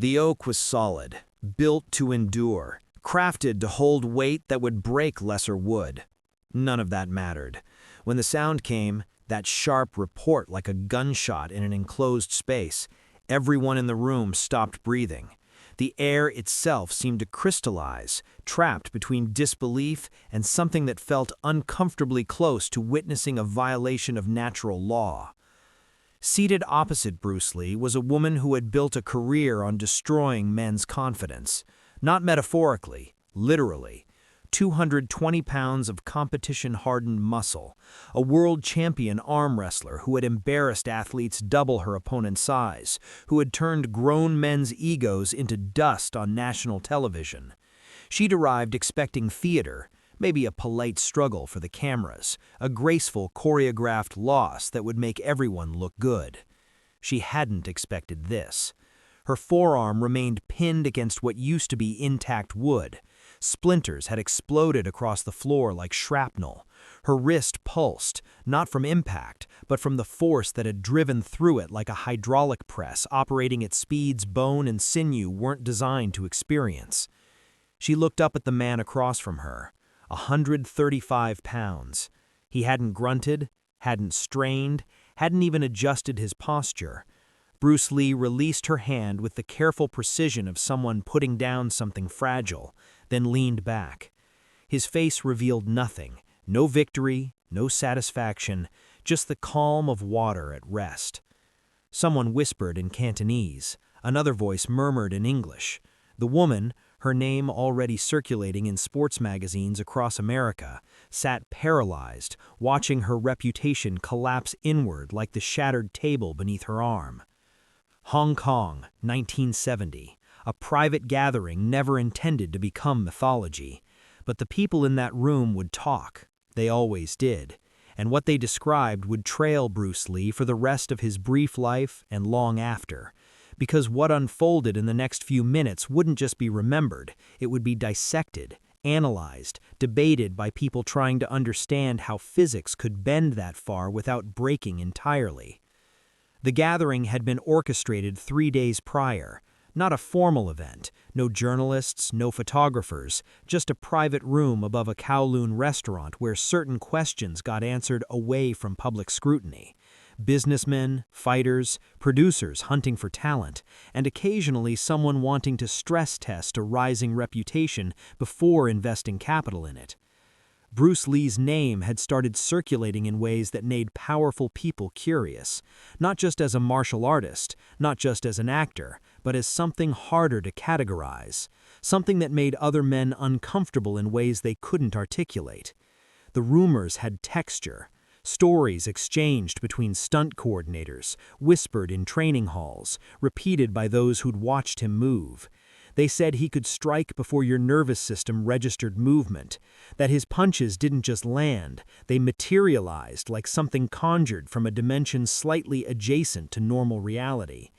The oak was solid, built to endure, crafted to hold weight that would break lesser wood. None of that mattered. When the sound came, that sharp report like a gunshot in an enclosed space, everyone in the room stopped breathing. The air itself seemed to crystallize, trapped between disbelief and something that felt uncomfortably close to witnessing a violation of natural law. Seated opposite Bruce Lee was a woman who had built a career on destroying men's confidence. Not metaphorically, literally. 220 pounds of competition-hardened muscle, a world champion arm wrestler who had embarrassed athletes double her opponent's size, who had turned grown men's egos into dust on national television. She'd arrived expecting theater, maybe a polite struggle for the cameras, a graceful choreographed loss that would make everyone look good. She hadn't expected this. Her forearm remained pinned against what used to be intact wood. Splinters had exploded across the floor like shrapnel. Her wrist pulsed, not from impact, but from the force that had driven through it like a hydraulic press operating at speeds bone and sinew weren't designed to experience. She looked up at the man across from her, 135 pounds. He hadn't grunted, hadn't strained, hadn't even adjusted his posture. Bruce Lee released her hand with the careful precision of someone putting down something fragile, then leaned back. His face revealed nothing, no victory, no satisfaction, just the calm of water at rest. Someone whispered in Cantonese. Another voice murmured in English. The woman, her name already circulating in sports magazines across America, sat paralyzed, watching her reputation collapse inward like the shattered table beneath her arm. Hong Kong, 1970. A private gathering never intended to become mythology. But the people in that room would talk. They always did. And what they described would trail Bruce Lee for the rest of his brief life and long after. Because what unfolded in the next few minutes wouldn't just be remembered, it would be dissected, analyzed, debated by people trying to understand how physics could bend that far without breaking entirely. The gathering had been orchestrated 3 days prior. Not a formal event, no journalists, no photographers, just a private room above a Kowloon restaurant where certain questions got answered away from public scrutiny. Businessmen, fighters, producers hunting for talent, and occasionally someone wanting to stress test a rising reputation before investing capital in it. Bruce Lee's name had started circulating in ways that made powerful people curious, not just as a martial artist, not just as an actor, but as something harder to categorize, something that made other men uncomfortable in ways they couldn't articulate. The rumors had texture, stories exchanged between stunt coordinators, whispered in training halls, repeated by those who'd watched him move. They said he could strike before your nervous system registered movement, that his punches didn't just land, they materialized like something conjured from a dimension slightly adjacent to normal reality.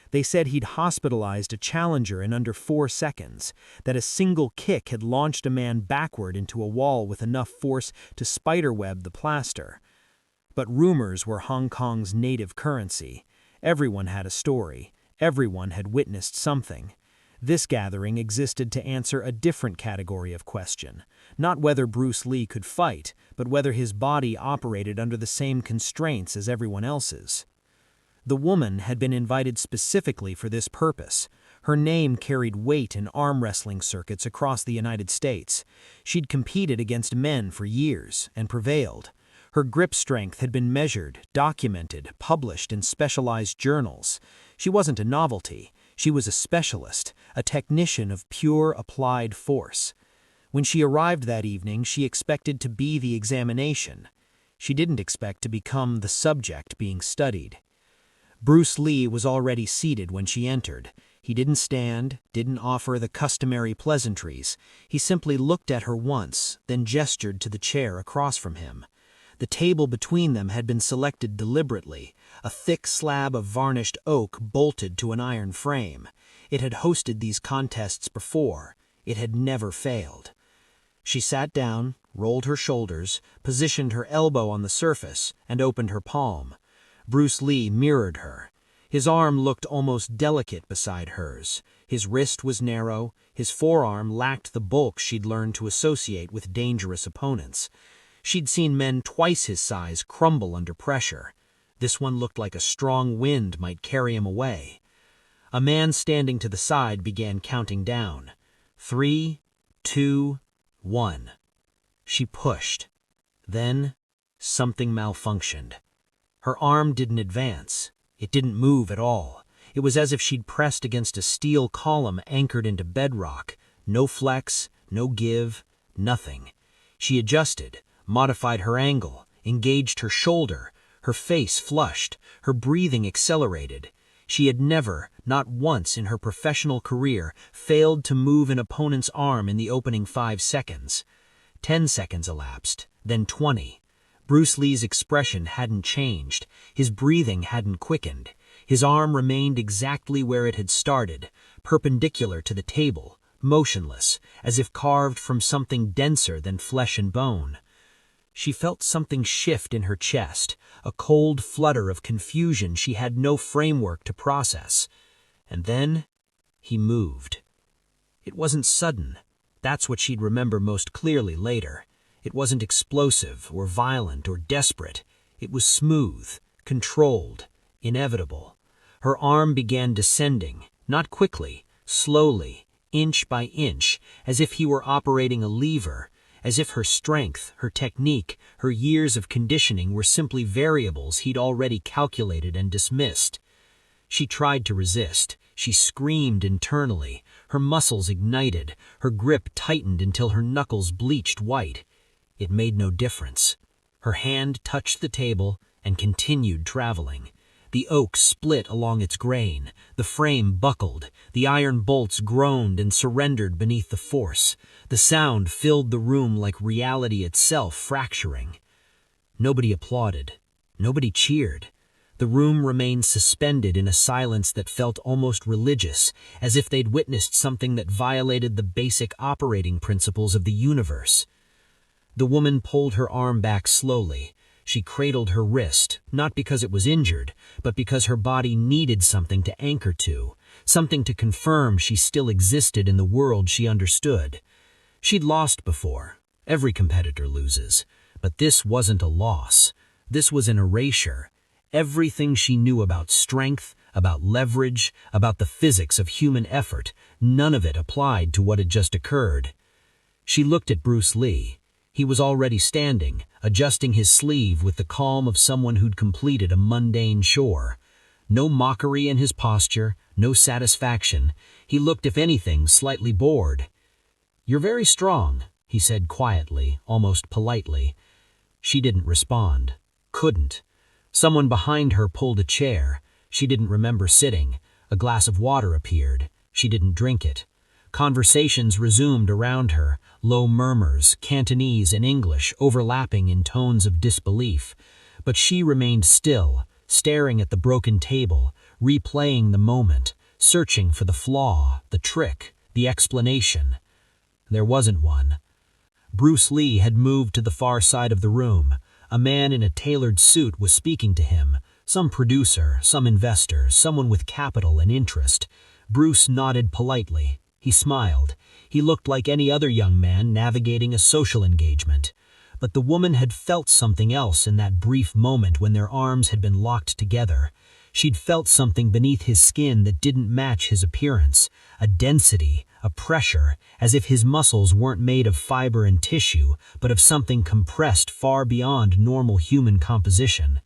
They said he'd hospitalized a challenger in under 4 seconds, that a single kick had launched a man backward into a wall with enough force to spiderweb the plaster. But rumors were Hong Kong's native currency. Everyone had a story. Everyone had witnessed something. This gathering existed to answer a different category of question, not whether Bruce Lee could fight, but whether his body operated under the same constraints as everyone else's. The woman had been invited specifically for this purpose. Her name carried weight in arm wrestling circuits across the United States. She'd competed against men for years and prevailed. Her grip strength had been measured, documented, published in specialized journals. She wasn't a novelty. She was a specialist, a technician of pure applied force. When she arrived that evening, she expected to be the examination. She didn't expect to become the subject being studied. Bruce Lee was already seated when she entered. He didn't stand, didn't offer the customary pleasantries. He simply looked at her once, then gestured to the chair across from him. The table between them had been selected deliberately, a thick slab of varnished oak bolted to an iron frame. It had hosted these contests before. It had never failed. She sat down, rolled her shoulders, positioned her elbow on the surface, and opened her palm. Bruce Lee mirrored her. His arm looked almost delicate beside hers. His wrist was narrow, his forearm lacked the bulk she'd learned to associate with dangerous opponents. She'd seen men twice his size crumble under pressure. This one looked like a strong wind might carry him away. A man standing to the side began counting down. 3, 2, 1. She pushed. Then, something malfunctioned. Her arm didn't advance. It didn't move at all. It was as if she'd pressed against a steel column anchored into bedrock. No flex, no give, nothing. She adjusted, modified her angle, engaged her shoulder. Her face flushed, her breathing accelerated. She had never, not once in her professional career, failed to move an opponent's arm in the opening 5 seconds. 10 seconds elapsed, then 20. Bruce Lee's expression hadn't changed. His breathing hadn't quickened. His arm remained exactly where it had started, perpendicular to the table, motionless, as if carved from something denser than flesh and bone. She felt something shift in her chest, a cold flutter of confusion she had no framework to process. And then, he moved. It wasn't sudden. That's what she'd remember most clearly later. It wasn't explosive or violent or desperate. It was smooth, controlled, inevitable. Her arm began descending, not quickly, slowly, inch by inch, as if he were operating a lever, as if her strength, her technique, her years of conditioning were simply variables he'd already calculated and dismissed. She tried to resist. She screamed internally. Her muscles ignited. Her grip tightened until her knuckles bleached white. It made no difference. Her hand touched the table and continued traveling. The oak split along its grain. The frame buckled. The iron bolts groaned and surrendered beneath the force. The sound filled the room like reality itself fracturing. Nobody applauded. Nobody cheered. The room remained suspended in a silence that felt almost religious, as if they'd witnessed something that violated the basic operating principles of the universe. The woman pulled her arm back slowly. She cradled her wrist, not because it was injured, but because her body needed something to anchor to, something to confirm she still existed in the world she understood. She'd lost before. Every competitor loses. But this wasn't a loss. This was an erasure. Everything she knew about strength, about leverage, about the physics of human effort, none of it applied to what had just occurred. She looked at Bruce Lee. He was already standing, adjusting his sleeve with the calm of someone who'd completed a mundane chore. No mockery in his posture, no satisfaction. He looked, if anything, slightly bored. "You're very strong," he said quietly, almost politely. She didn't respond. Couldn't. Someone behind her pulled a chair. She didn't remember sitting. A glass of water appeared. She didn't drink it. Conversations resumed around her, low murmurs, Cantonese and English, overlapping in tones of disbelief. But she remained still, staring at the broken table, replaying the moment, searching for the flaw, the trick, the explanation. There wasn't one. Bruce Lee had moved to the far side of the room. A man in a tailored suit was speaking to him, some producer, some investor, someone with capital and interest. Bruce nodded politely. He smiled. He looked like any other young man navigating a social engagement. But the woman had felt something else in that brief moment when their arms had been locked together. She'd felt something beneath his skin that didn't match his appearance, a density, a pressure, as if his muscles weren't made of fiber and tissue, but of something compressed far beyond normal human composition.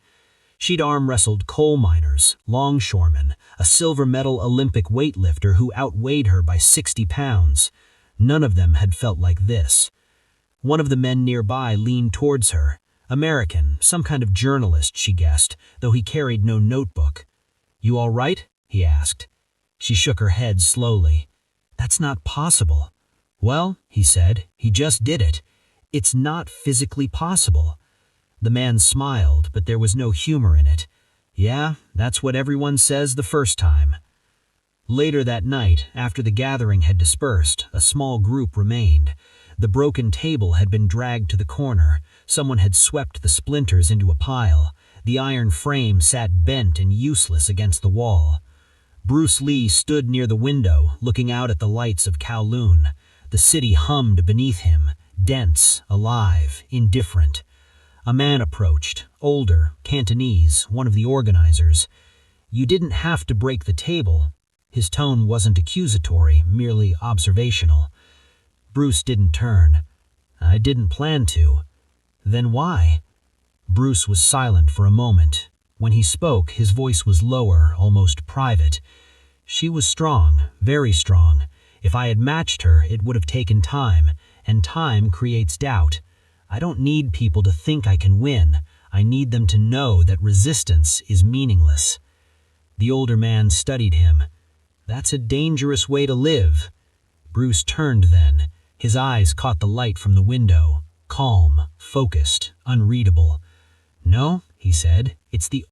She'd arm-wrestled coal miners, longshoremen, a silver medal Olympic weightlifter who outweighed her by 60 pounds. None of them had felt like this. One of the men nearby leaned towards her. American, some kind of journalist, she guessed, though he carried no notebook. "You all right?" he asked. She shook her head slowly. "That's not possible." "Well," he said, "he just did it. It's not physically possible." The man smiled, but there was no humor in it. "Yeah, that's what everyone says the first time." Later that night, after the gathering had dispersed, a small group remained. The broken table had been dragged to the corner. Someone had swept the splinters into a pile. The iron frame sat bent and useless against the wall. Bruce Lee stood near the window, looking out at the lights of Kowloon. The city hummed beneath him, dense, alive, indifferent. A man approached, older, Cantonese, one of the organizers. "You didn't have to break the table." His tone wasn't accusatory, merely observational. Bruce didn't turn. "I didn't plan to." "Then why?" Bruce was silent for a moment. When he spoke, his voice was lower, almost private. "She was strong, very strong. If I had matched her, it would have taken time, and time creates doubt. I don't need people to think I can win. I need them to know that resistance is meaningless." The older man studied him. "That's a dangerous way to live." Bruce turned then. His eyes caught the light from the window, calm, focused, unreadable. "No," he said, "it's the